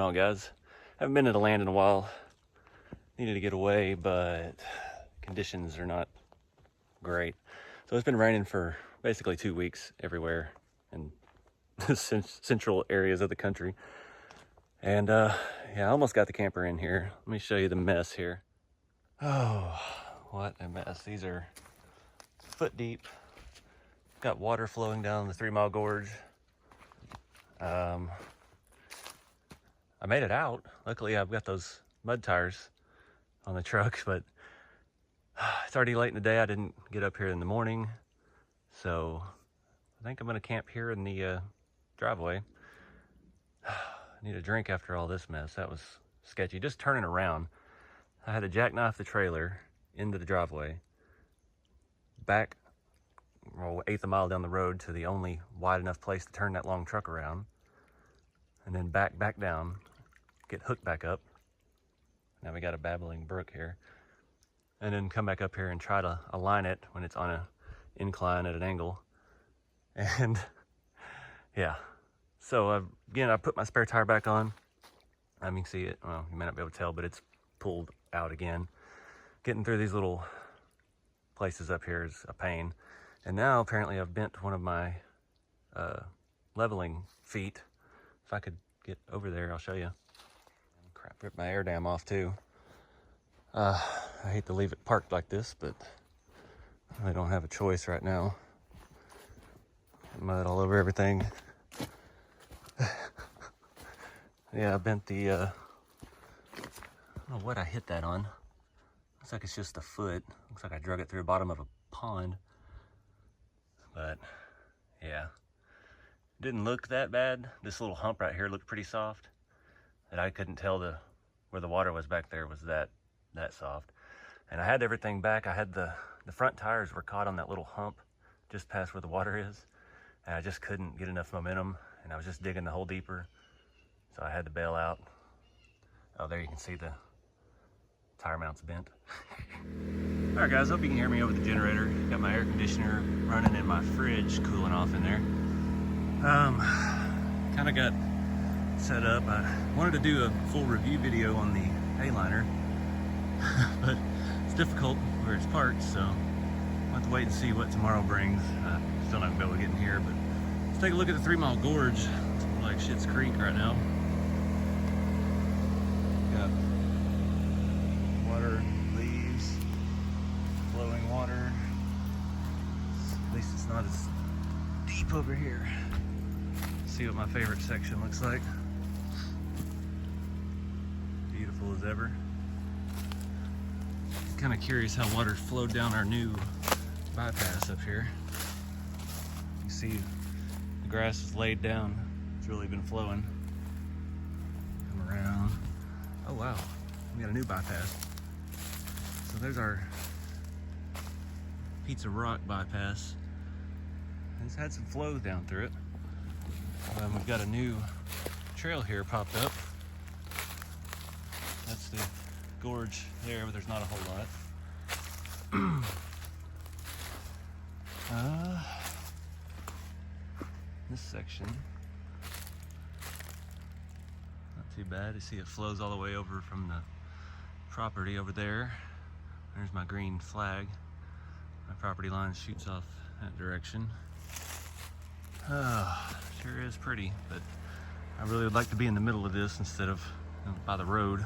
on, guys? Haven't been to the land in a while. Needed to get away, but conditions are not great. So it's been raining for basically 2 weeks everywhere in the central areas of the country. And yeah, I almost got the camper in here. Let me show you the mess here. Oh, what a mess. These are foot deep. Got water flowing down the 3 Mile Gorge. I made it out. Luckily, I've got those mud tires on the truck, but it's already late in the day. I didn't get up here in the morning, so I think I'm gonna camp here in the driveway. I need a drink after all this mess. That was sketchy. Just turning around, I had to jackknife the trailer into the driveway, back, well, 1/8 a mile down the road to the only wide enough place to turn that long truck around, and then back down, get hooked back up. Now we got a babbling brook here. And then come back up here and try to align it when it's on an incline at an angle. And yeah, so again, I put my spare tire back on. You can see it, well, you may not be able to tell, but it's pulled out again. Getting through these little places up here is a pain. And now apparently I've bent one of my leveling feet. If I could get over there, I'll show you. Crap, ripped my air dam off too. I hate to leave it parked like this, but I don't have a choice right now. Mud all over everything. Yeah, I bent the, I don't know what I hit that on. Looks like it's just a foot. Looks like I drug it through the bottom of a pond. But yeah, didn't look that bad. This little hump right here looked pretty soft. And I couldn't tell where the water was back there was that soft. And I had everything back. I had the front tires were caught on that little hump just past where the water is. And I just couldn't get enough momentum. And I was just digging the hole deeper. So I had to bail out. Oh, there you can see the tire mounts bent. All right, guys, hope you can hear me over the generator. Got my air conditioner running and my fridge cooling off in there. Kind of got set up. I wanted to do a full review video on the A-liner, but it's difficult where it's parked, so I'll have to wait and see what tomorrow brings. Still not gonna be able to get in here, but let's take a look at the 3 Mile Gorge. It's like Schitt's Creek right now. Got water, leaves, flowing water. At least it's not as deep over here. See what my favorite section looks like. Beautiful as ever. Kind of curious how water flowed down our new bypass up here. You see the grass is laid down. It's really been flowing. Come around. Oh wow, we got a new bypass. So there's our Pizza Rock bypass. It's had some flows down through it. We've got a new trail here popped up. That's the gorge there, but there's not a whole lot. This section, not too bad. You see it flows all the way over from the property over there. There's my green flag. My property line shoots off that direction. Sure is pretty, but I really would like to be in the middle of this instead of by the road.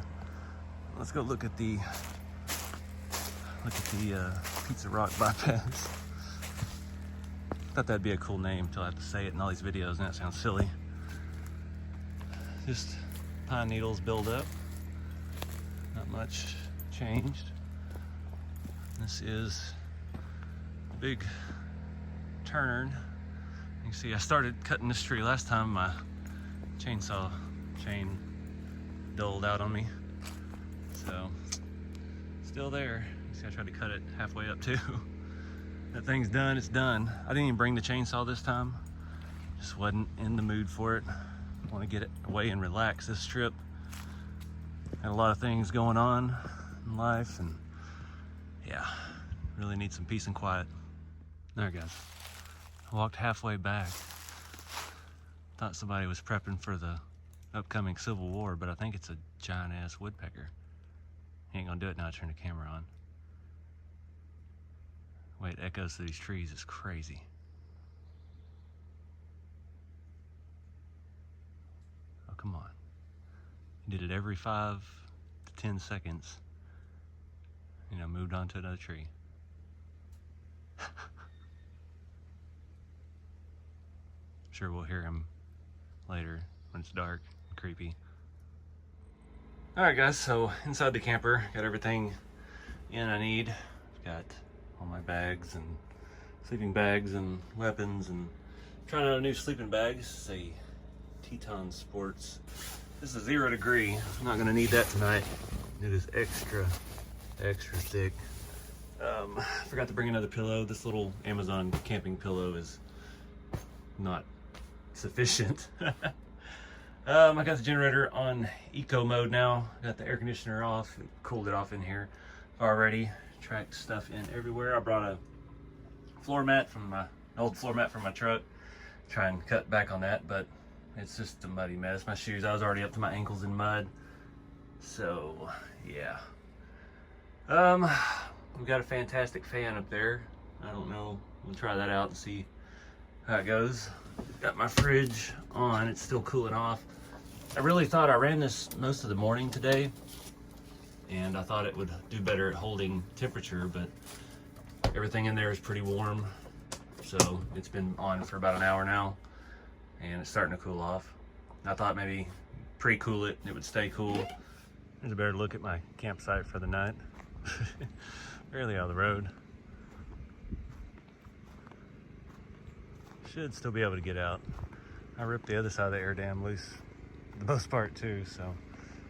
Let's go look at the Pizza Rock bypass. Thought that'd be a cool name until I have to say it in all these videos, and that sounds silly. Just pine needles build up. Not much changed. This is a big turn. You can see I started cutting this tree last time. My chainsaw chain dulled out on me. So, still there. You see I tried to cut it halfway up too. That thing's done, it's done. I didn't even bring the chainsaw this time. Just wasn't in the mood for it. I want to get it away and relax this trip. Had a lot of things going on in life, and yeah, really need some peace and quiet. There, guys. I walked halfway back. Thought somebody was prepping for the upcoming Civil War, but I think it's a giant ass woodpecker. He ain't gonna do it now. I turn the camera on. Wait, echoes through these trees is crazy. Oh, come on. He did it every 5 to 10 seconds. You know, moved on to another tree. Sure we'll hear him later when it's dark and creepy. Alright guys, so inside the camper, got everything in I need. Got all my bags and sleeping bags and weapons, and trying out a new sleeping bag. This is a Teton Sports. This is 0 degree. I'm not gonna need that tonight. It is extra thick. Forgot to bring another pillow. This little Amazon camping pillow is not sufficient. I got the generator on eco mode now. Got the air conditioner off. It cooled it off in here already. Tracked stuff in everywhere. I brought a floor mat from my old floor mat from my truck. Try and cut back on that, but it's just a muddy mess. My shoes, I was already up to my ankles in mud. So yeah. We've got a fantastic fan up there. I don't know. We'll try that out and see how it goes. Got my fridge on. It's still cooling off. I really thought I ran this most of the morning today, and I thought it would do better at holding temperature, but everything in there is pretty warm. So it's been on for about an hour now, and it's starting to cool off. I thought maybe pre-cool it, it would stay cool. Here's a better look at my campsite for the night. Barely out of the road. Should still be able to get out. I ripped the other side of the air dam loose for the most part too, so I'm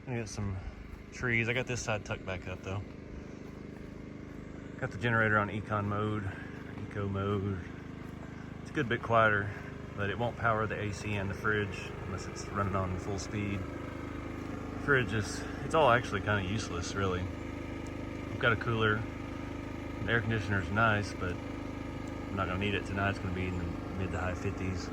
gonna get some trees. I got this side tucked back up though. Got the generator on eco mode. It's a good bit quieter, but it won't power the AC and the fridge unless it's running on full speed. The fridge is, it's all actually kind of useless really. I've got a cooler. The air conditioner is nice, but I'm not gonna need it tonight. It's gonna be in the mid to high 50s.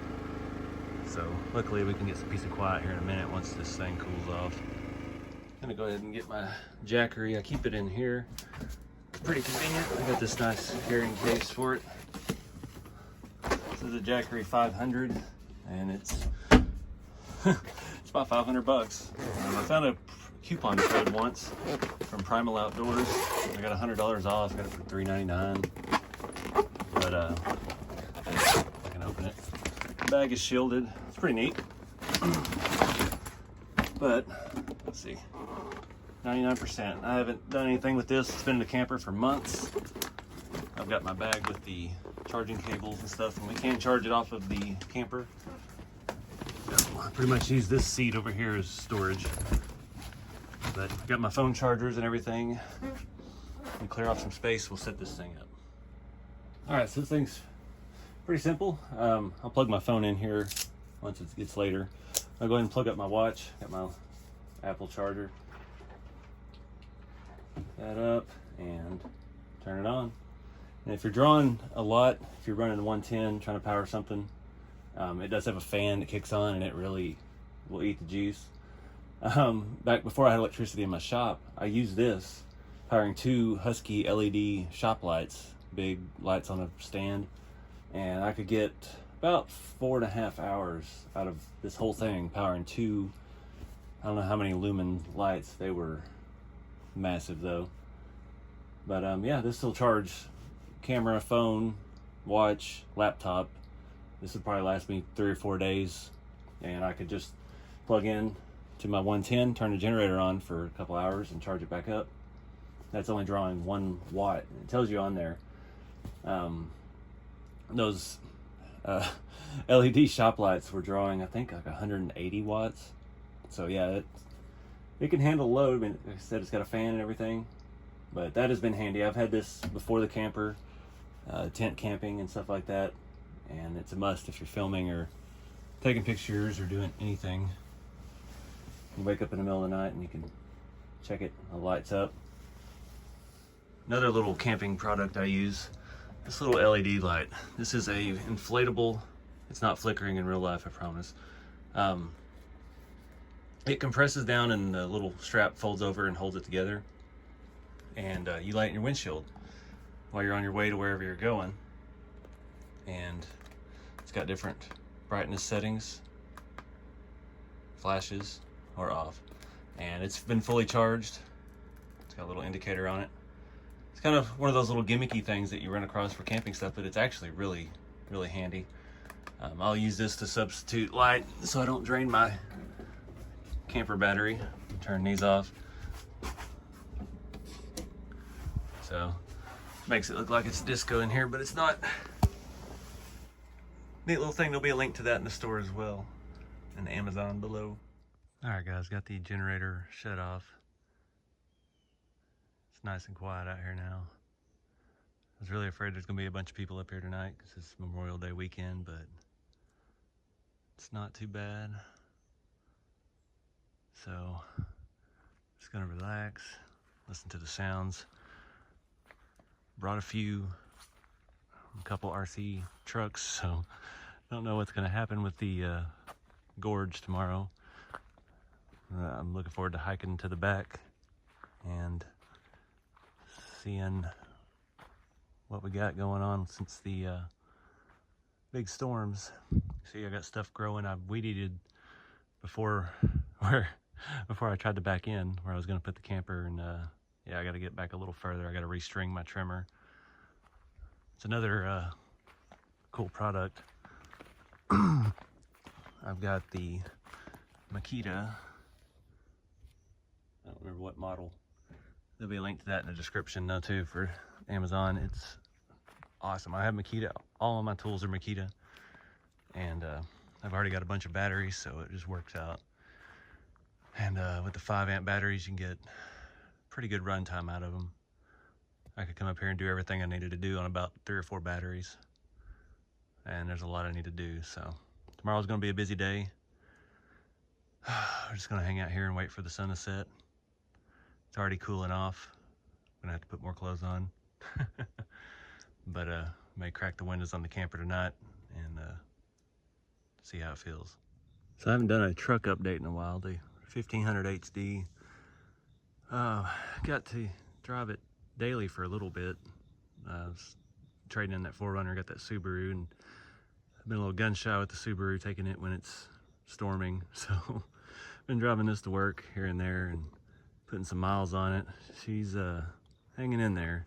So luckily we can get some peace and quiet here in a minute once this thing cools off. I'm gonna go ahead and get my Jackery. I keep it in here. It's pretty convenient. I got this nice carrying case for it. This is a Jackery 500, and it's it's about 500 bucks. I found a coupon code once from Primal Outdoors. I got $100 off. Got it for $3.99. But I can open it. The bag is shielded. It's pretty neat. But let's see, 99%. I haven't done anything with this. It's been in the camper for months. I've got my bag with the charging cables and stuff, and we can charge it off of the camper. So I pretty much use this seat over here as storage. But I've got my phone chargers and everything. And clear off some space, we'll set this thing up. All right, so this thing's pretty simple. I'll plug my phone in here once it gets later. I'll go ahead and plug up my watch. Got my Apple charger. Put that up and turn it on. And if you're drawing a lot, if you're running 110, trying to power something, it does have a fan that kicks on, and it really will eat the juice. Back before I had electricity in my shop, I used this, powering 2 Husky LED shop lights, big lights on a stand, and I could get about 4.5 hours out of this whole thing, powering 2, I don't know how many lumen lights. They were massive though. But yeah, this will charge camera, phone, watch, laptop. This would probably last me 3 or 4 days, and I could just plug in to my 110, turn the generator on for a couple hours and charge it back up. That's only drawing 1 watt. It tells you on there. Those LED shop lights were drawing, I think, like 180 watts. So yeah, it can handle load. I mean, like I said, it's got a fan and everything, but that has been handy. I've had this before the camper, tent camping and stuff like that, and it's a must if you're filming or taking pictures or doing anything. You wake up in the middle of the night and you can check it, the light's up. Another little camping product I use, this little LED light. This is a inflatable, it's not flickering in real life, I promise. It compresses down and the little strap folds over and holds it together. And you light your windshield while you're on your way to wherever you're going. And it's got different brightness settings, flashes or off. And it's been fully charged. It's got a little indicator on it. It's kind of one of those little gimmicky things that you run across for camping stuff, but it's actually really, really handy. I'll use this to substitute light so I don't drain my camper battery. Turn these off. So, makes it look like it's disco in here, but it's not. Neat little thing, there'll be a link to that in the store as well, and Amazon below. Alright guys, got the generator shut off. It's nice and quiet out here now. I was really afraid there's gonna be a bunch of people up here tonight because it's Memorial Day weekend, but it's not too bad. So, just gonna relax, listen to the sounds. Brought a couple RC trucks, so I don't know what's gonna happen with the Gorge tomorrow. I'm looking forward to hiking to the back and seeing what we got going on since the big storms. See, I got stuff growing. I weed eated before I tried to back in where I was going to put the camper, and yeah, I got to get back a little further. I got to restring my trimmer. It's another cool product. I've got the Makita. I don't remember what model. There'll be a link to that in the description though too for Amazon. It's awesome. I have Makita. All of my tools are Makita, and I've already got a bunch of batteries, so it just works out. And with the 5-amp batteries, you can get pretty good run time out of them. I could come up here and do everything I needed to do on about 3 or 4 batteries, and there's a lot I need to do. So tomorrow's going to be a busy day. We're just going to hang out here and wait for the sun to set. It's already cooling off. I'm gonna have to put more clothes on. But may crack the windows on the camper tonight and see how it feels. So I haven't done a truck update in a while. The 1500 HD. Got to drive it daily for a little bit. I was trading in that 4Runner, got that Subaru, and I've been a little gun shy with the Subaru, taking it when it's storming. So I've been driving this to work here and there and putting some miles on it. She's hanging in there.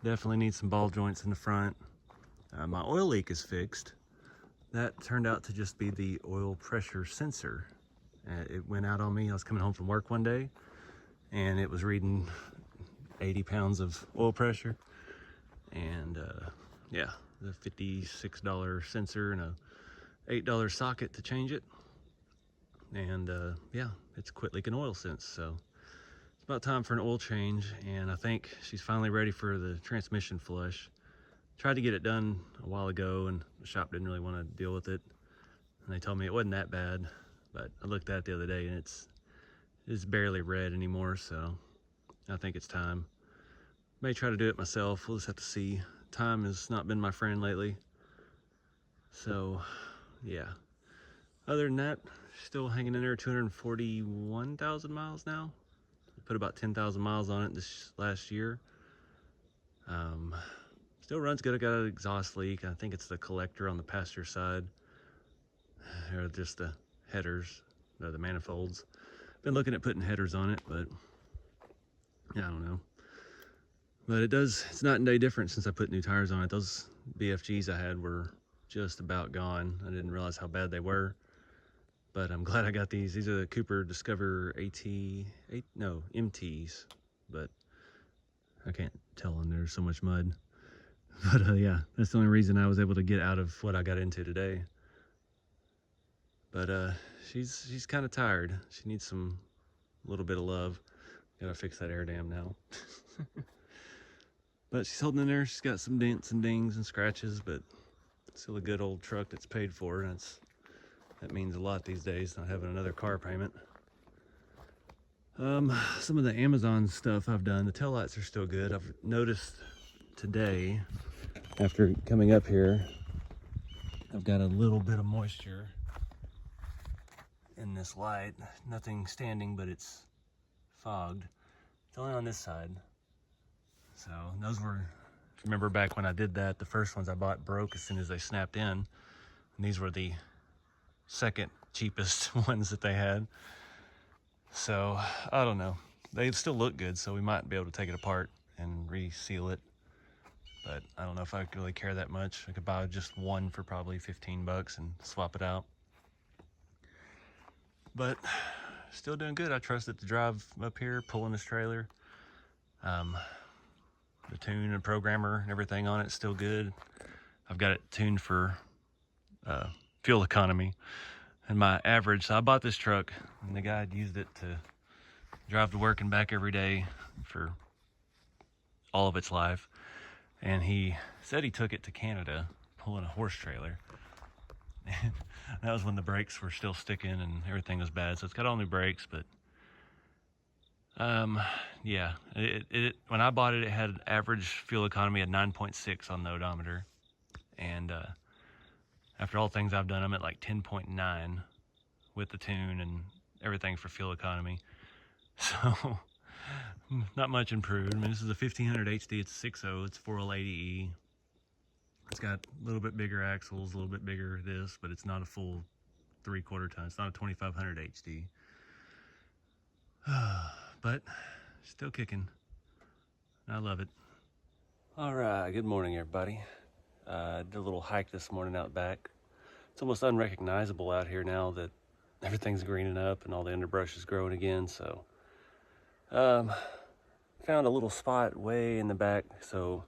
Definitely needs some ball joints in the front. My oil leak is fixed. That turned out to just be the oil pressure sensor. It went out on me. I was coming home from work one day and it was reading 80 pounds of oil pressure. And yeah, the $56 sensor and a $8 socket to change it. And yeah, it's quit leaking oil since, so it's about time for an oil change. And I think she's finally ready for the transmission flush. Tried to get it done a while ago and the shop didn't really want to deal with it, and they told me it wasn't that bad, but I looked at it the other day and it's barely red anymore, so I think it's time. May try to do it myself. We'll just have to see. Time has not been my friend lately, so yeah. Other than that, still hanging in there. 241,000 miles now. Put about 10,000 miles on it this last year. Still runs good. I got an exhaust leak. I think it's the collector on the passenger side, or just the headers, or the manifolds. Been looking at putting headers on it, but yeah, I don't know. But it's night and day different since I put new tires on it. Those BFGs I had were just about gone. I didn't realize how bad they were. But I'm glad I got these. These are the Cooper Discover MTs, but I can't tell them, there's so much mud. But yeah, that's the only reason I was able to get out of what I got into today. But she's kind of tired. She needs a little bit of love. Gotta fix that air dam now. But she's holding in there. She's got some dents and dings and scratches, but still a good old truck that's paid for. That means a lot these days, not having another car payment. Some of the Amazon stuff I've done, the taillights are still good. I've noticed today, after coming up here, I've got a little bit of moisture in this light. Nothing standing, but it's fogged. It's only on this side. So those were, if you remember back when I did that, the first ones I bought broke as soon as they snapped in. And these were the second cheapest ones that they had. So I don't know. They still look good, so we might be able to take it apart and reseal it. But I don't know if I could really care that much. I could buy just one for probably 15 bucks and swap it out. But still doing good. I trust it to drive up here, pulling this trailer. The tune and programmer and everything on it's still good. I've got it tuned for fuel economy and my average. So I bought this truck and the guy had used it to drive to work and back every day for all of its life. And he said he took it to Canada pulling a horse trailer. And that was when the brakes were still sticking and everything was bad. So it's got all new brakes, but yeah, when I bought it, it had average fuel economy at 9.6 on the odometer. And after all things I've done, I'm at like 10.9 with the tune and everything for fuel economy. So not much improved. I mean, this is a 1500 HD, it's a 6.0, it's 4L80E. It's got a little bit bigger axles, a little bit bigger this, but it's not a full 3/4 ton. It's not a 2500 HD. But still kicking. I love it. All right, good morning, everybody. Did a little hike this morning out back. It's almost unrecognizable out here now that everything's greening up and all the underbrush is growing again. So found a little spot way in the back, so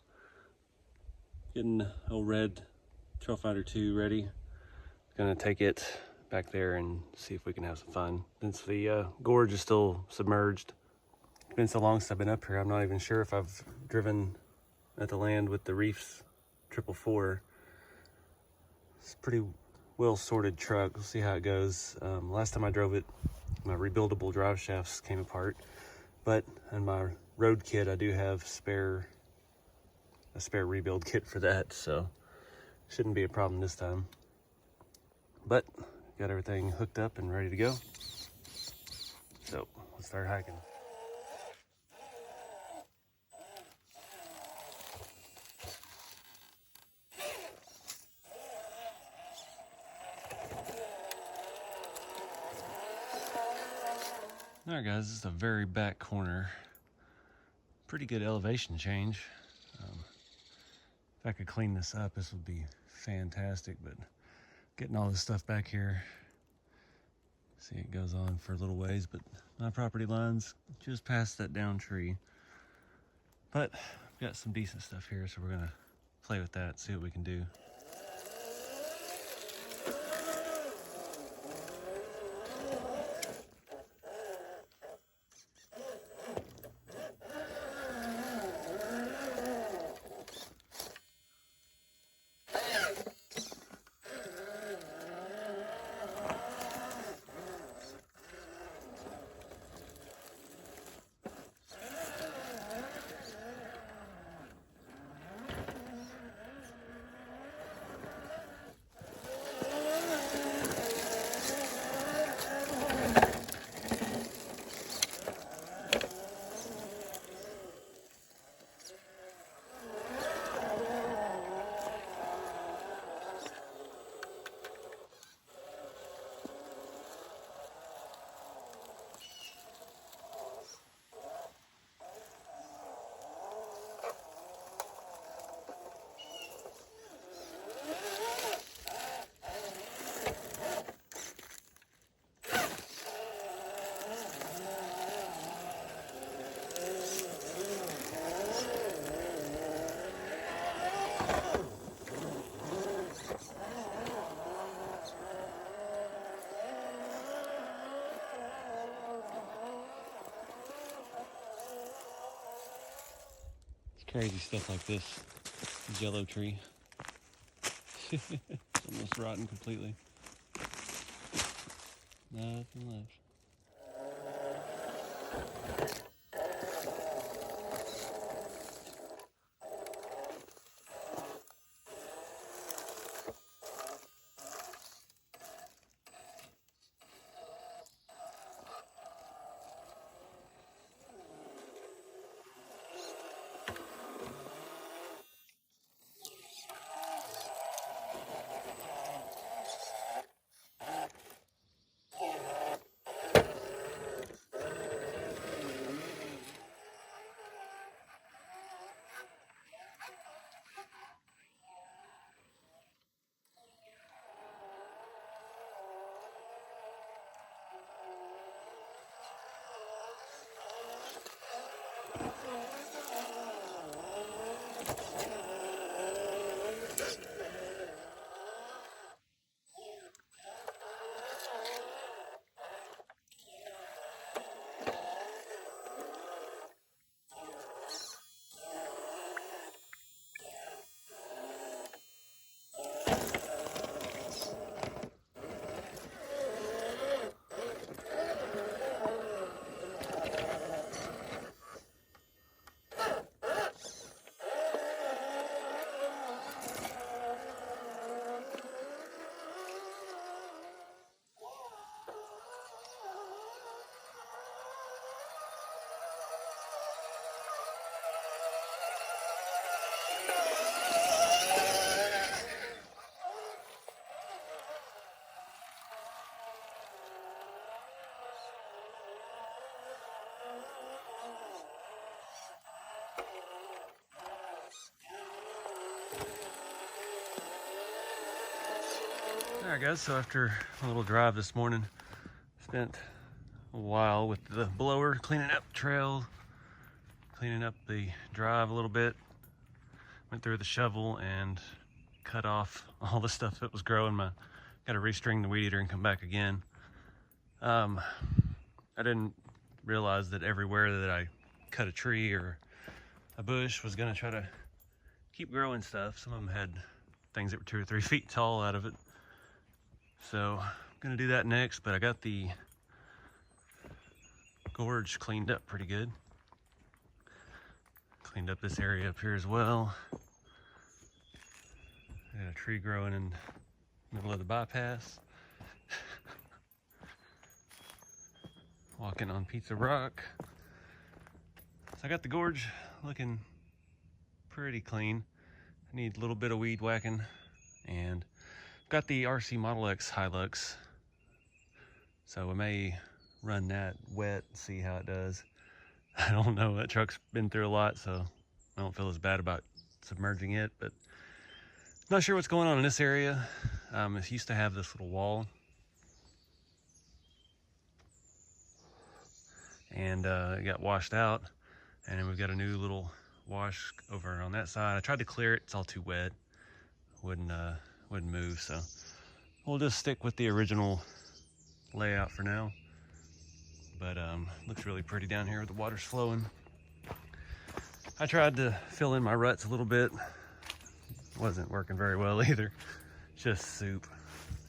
getting old red Trailfinder 2 ready. Gonna take it back there and see if we can have some fun. Since the gorge is still submerged. It's been so long since I've been up here, I'm not even sure if I've driven at the land with the Reefs 444. It's a pretty well sorted truck. We'll see how it goes. Last time I drove it, my rebuildable drive shafts came apart, but in my road kit I do have a spare rebuild kit for that, so shouldn't be a problem this time. But got everything hooked up and ready to go, so let's start hiking. All right, guys, this is a very back corner. Pretty good elevation change. If I could clean this up, this would be fantastic, but getting all this stuff back here, see, it goes on for a little ways, but my property line's just past that down tree. But I've got some decent stuff here, so we're gonna play with that, see what we can do. Crazy stuff like this. Jello tree. It's almost rotten completely. Nothing left. Alright guys, so after a little drive this morning, spent a while with the blower cleaning up the trail, cleaning up the drive a little bit. Went through the shovel and cut off all the stuff that was growing. Got to restring the weed eater and come back again. I didn't realize that everywhere that I cut a tree or a bush was gonna try to keep growing stuff. Some of them had things that were 2 or 3 feet tall out of it. So I'm gonna do that next, but I got the gorge cleaned up pretty good. Cleaned up this area up here as well. Got a tree growing in the middle of the bypass. Walking on Pizza Rock. So I got the gorge looking pretty clean. I need a little bit of weed whacking, and got the RC Model X Hilux. So I may run that wet and see how it does. I don't know, that truck's been through a lot, so I don't feel as bad about submerging it, but not sure what's going on in this area. It used to have this little wall, and it got washed out, and then we've got a new little wash over on that side. I tried to clear it, it's all too wet, wouldn't move, so we'll just stick with the original layout for now. But looks really pretty down here with the water's flowing. I tried to fill in my ruts a little bit. Wasn't working very well either. Just soup,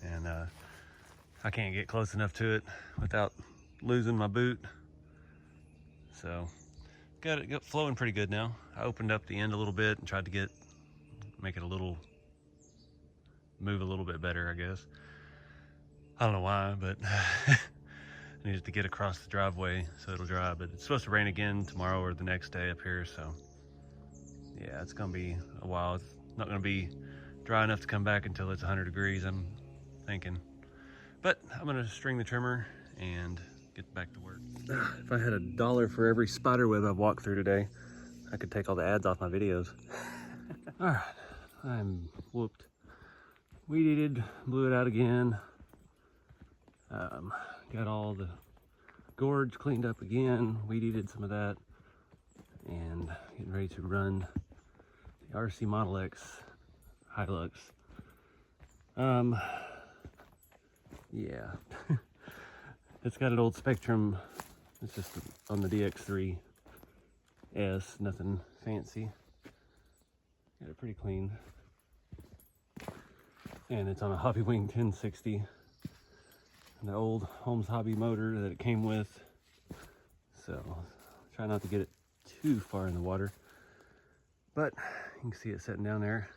and I can't get close enough to it without losing my boot. So got it flowing pretty good now. I opened up the end a little bit and tried to make it move a little bit better, I guess. I don't know why, but I needed to get across the driveway so it'll dry. But it's supposed to rain again tomorrow or the next day up here, so yeah, it's gonna be a while. It's not gonna be dry enough to come back until it's 100 degrees, I'm thinking. But I'm gonna string the trimmer and get back to work. If I had $1 for every spider web I've walked through today, I could take all the ads off my videos. All right, I'm whooped. Weed eated, blew it out again. Got all the gorge cleaned up again, weed eated some of that, and getting ready to run the RC Model X Hilux. Yeah, it's got an old Spectrum. It's just on the DX3S, nothing fancy. Got it pretty clean. And it's on a Hobby Wing 1060. The old Holmes Hobby motor that it came with. So try not to get it too far in the water. But you can see it sitting down there.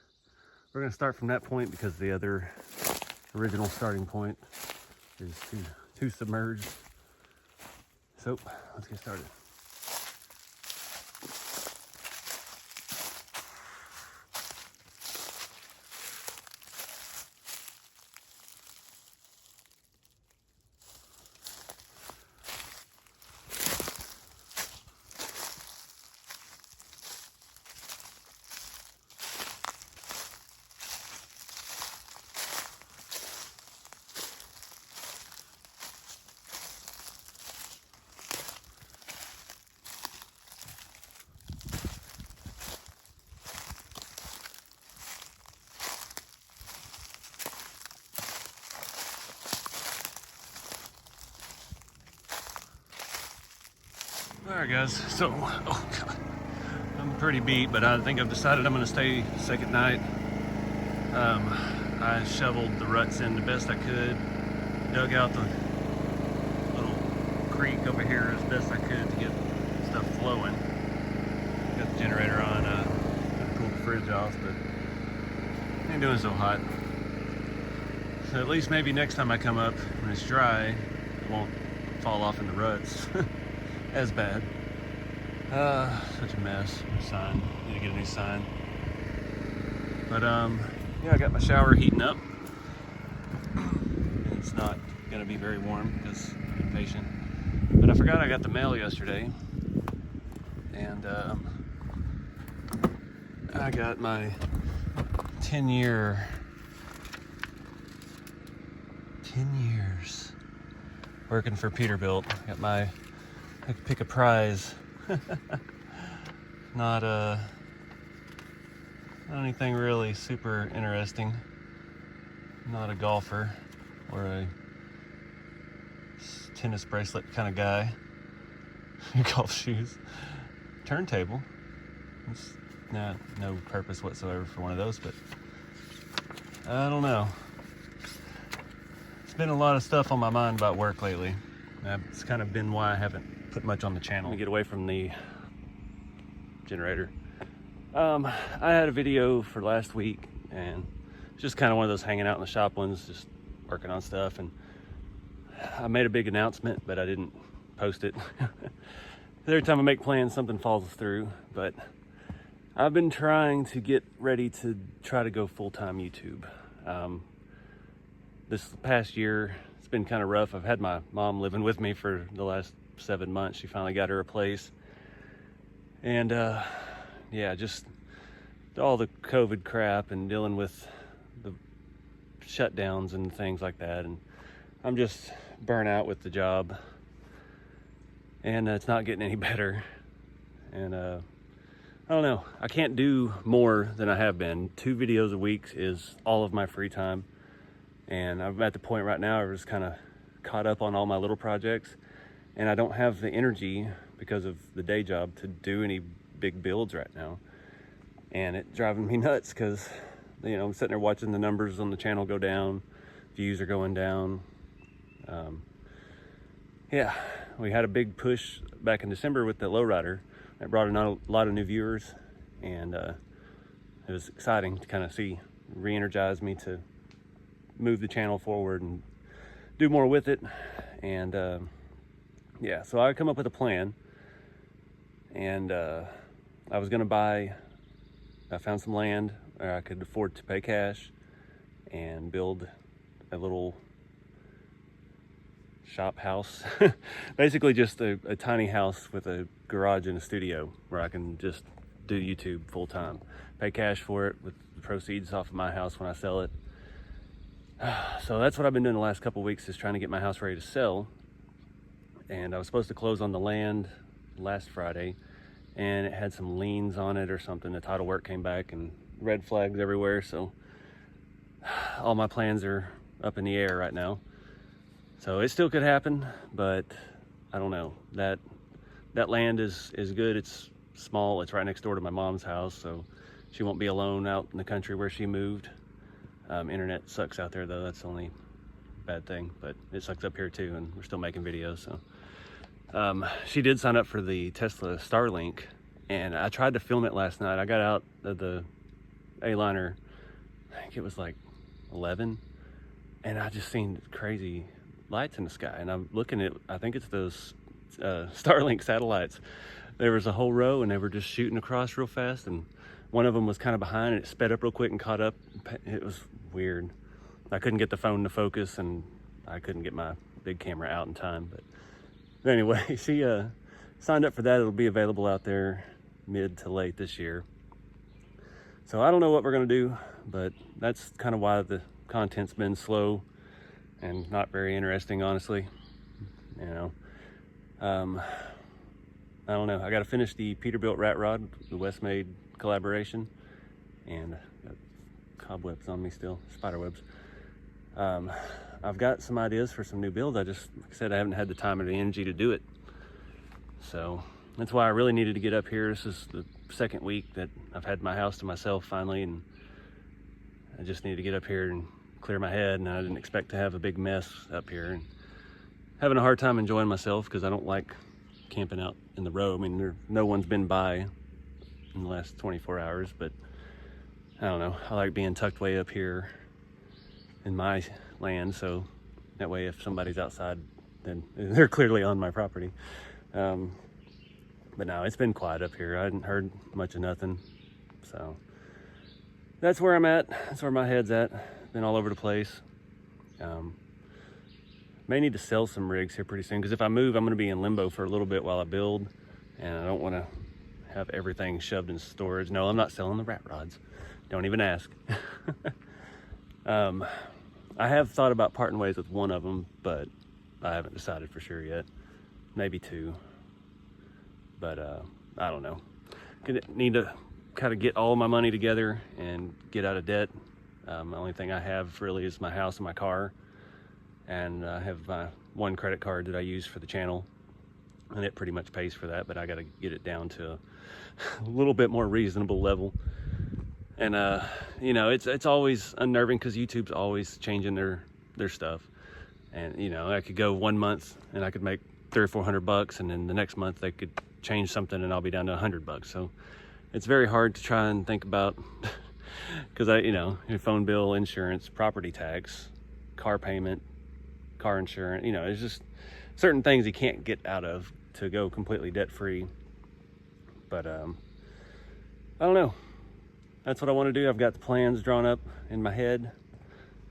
We're gonna start from that point because the other original starting point is too submerged. So let's get started. Alright guys, so I'm pretty beat, but I think I've decided I'm going to stay second night. I shoveled the ruts in the best I could, dug out the little creek over here as best I could to get stuff flowing. Got the generator on, cooled the fridge off, but it ain't doing so hot. So at least maybe next time I come up when it's dry, it won't fall off in the ruts as bad. Such a mess. Sign. Need to get a new sign. But yeah, I got my shower heating up. And it's not gonna be very warm because I'm impatient. But I forgot I got the mail yesterday, and I got my 10 years working for Peterbilt. Got my, I could pick a prize. Not anything really super interesting. Not a golfer or a tennis bracelet kind of guy. Golf shoes. Turntable. It's not no purpose whatsoever for one of those, but I don't know. It's been a lot of stuff on my mind about work lately. It's kind of been why I haven't put much on the channel. Let me get away from the generator. I had a video for last week, and it's just kind of one of those hanging out in the shop ones, just working on stuff. And I made a big announcement, but I didn't post it. Every time I make plans, something falls through. But I've been trying to get ready to try to go full-time YouTube. This past year, it's been kind of rough. I've had my mom living with me for the last 7 months. She finally got her a place. And yeah, just all the COVID crap and dealing with the shutdowns and things like that. And I'm just burnt out with the job. And it's not getting any better. And I don't know. I can't do more than I have been. 2 videos a week is all of my free time. And I'm at the point right now where I'm just kind of caught up on all my little projects. And I don't have the energy because of the day job to do any big builds right now. And it's driving me nuts because, you know, I'm sitting there watching the numbers on the channel go down. Views are going down. Yeah, we had a big push back in December with the lowrider. That brought in a lot of new viewers, and it was exciting to kind of see, re-energize me to move the channel forward and do more with it. And yeah, so I come up with a plan, and I was gonna I found some land where I could afford to pay cash and build a little shop house. Basically just a tiny house with a garage and a studio where I can just do YouTube full time. Pay cash for it with the proceeds off of my house when I sell it. So that's what I've been doing the last couple of weeks, is trying to get my house ready to sell. And I was supposed to close on the land last Friday, and it had some liens on it or something. The title work came back and red flags everywhere. So all my plans are up in the air right now. So it still could happen, but I don't know. That land is good. It's small. It's right next door to my mom's house, so she won't be alone out in the country where she moved. Internet sucks out there though. That's the only bad thing, but it sucks up here too, and we're still making videos. So she did sign up for the Tesla Starlink, and I tried to film it last night. I got out of the A-liner, I think it was like 11, and I just seen crazy lights in the sky. And I'm looking at, I think it's those Starlink satellites. There was a whole row, and they were just shooting across real fast, and one of them was kind of behind, and it sped up real quick and caught up. It was weird. I couldn't get the phone to focus, and I couldn't get my big camera out in time. But anyway, she signed up for that. It'll be available out there mid to late this year. So I don't know what we're gonna do, but that's kind of why the content's been slow and not very interesting, honestly. You know, I don't know. I got to finish the Peterbilt rat rod, the Westmade collaboration, and got cobwebs on me still, spider webs. I've got some ideas for some new builds. Like I said, I haven't had the time or the energy to do it. So that's why I really needed to get up here. This is the second week that I've had my house to myself finally, and I just need to get up here and clear my head. And I didn't expect to have a big mess up here, and having a hard time enjoying myself because I don't like camping out in the road. I mean, no one's been by in the last 24 hours, but I don't know. I like being tucked way up here in my land, so that way if somebody's outside, then they're clearly on my property. But no, it's been quiet up here. I hadn't heard much of nothing. So that's where I'm at. That's where my head's at. Been all over the place. May need to sell some rigs here pretty soon, because if I move, I'm going to be in limbo for a little bit while I build, and I don't want to have everything shoved in storage. No, I'm not selling the rat rods. Don't even ask. I have thought about parting ways with one of them, but I haven't decided for sure yet. Maybe two, but I don't know. Need to kind of get all my money together and get out of debt. The only thing I have really is my house and my car, and I have my one credit card that I use for the channel, and it pretty much pays for that, but I got to get it down to a little bit more reasonable level. And you know, it's always unnerving because YouTube's always changing their stuff. And you know, I could go 1 month and I could make $300 or $400, and then the next month they could change something and I'll be down to $100. So it's very hard to try and think about because you know, your phone bill, insurance, property tax, car payment, car insurance, you know, it's just certain things you can't get out of to go completely debt free. But I don't know. That's what I want to do. I've got the plans drawn up in my head.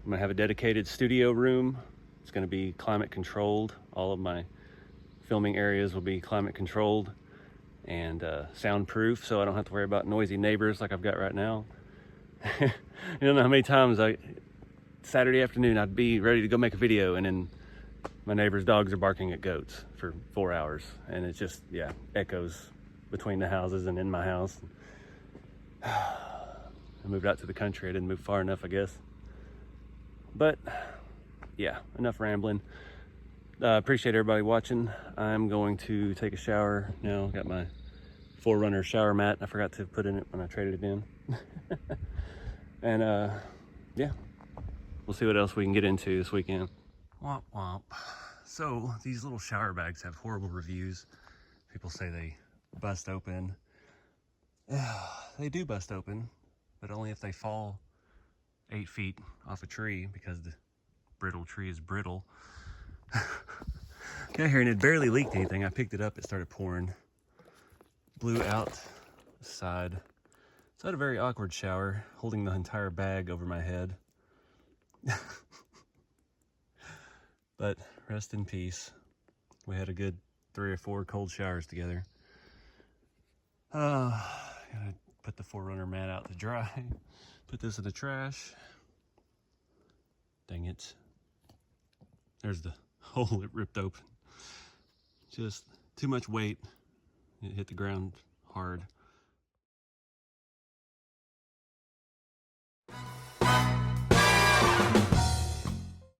I'm gonna have a dedicated studio room. It's gonna be climate controlled. All of my filming areas will be climate controlled and soundproof, so I don't have to worry about noisy neighbors like I've got right now. You don't know how many times Saturday afternoon I'd be ready to go make a video, and then my neighbor's dogs are barking at goats for 4 hours, and it's just, yeah, echoes between the houses and in my house. I moved out to the country. I didn't move far enough, I guess. But yeah, enough rambling. Appreciate everybody watching. I'm going to take a shower now. Got my Forerunner shower mat. I forgot to put in it when I traded it in. And yeah, we'll see what else we can get into this weekend. Womp womp. So these little shower bags have horrible reviews. People say they bust open. They do bust open, but only if they fall 8 feet off a tree, because the brittle tree is brittle. Got here and it barely leaked anything. I picked it up, it started pouring. Blew out the side. So I had a very awkward shower, holding the entire bag over my head. But rest in peace. We had a good 3 or 4 cold showers together. Gotta put the Forerunner mat out to dry. Put this in the trash. Dang it. There's the hole it ripped open. Just too much weight. It hit the ground hard.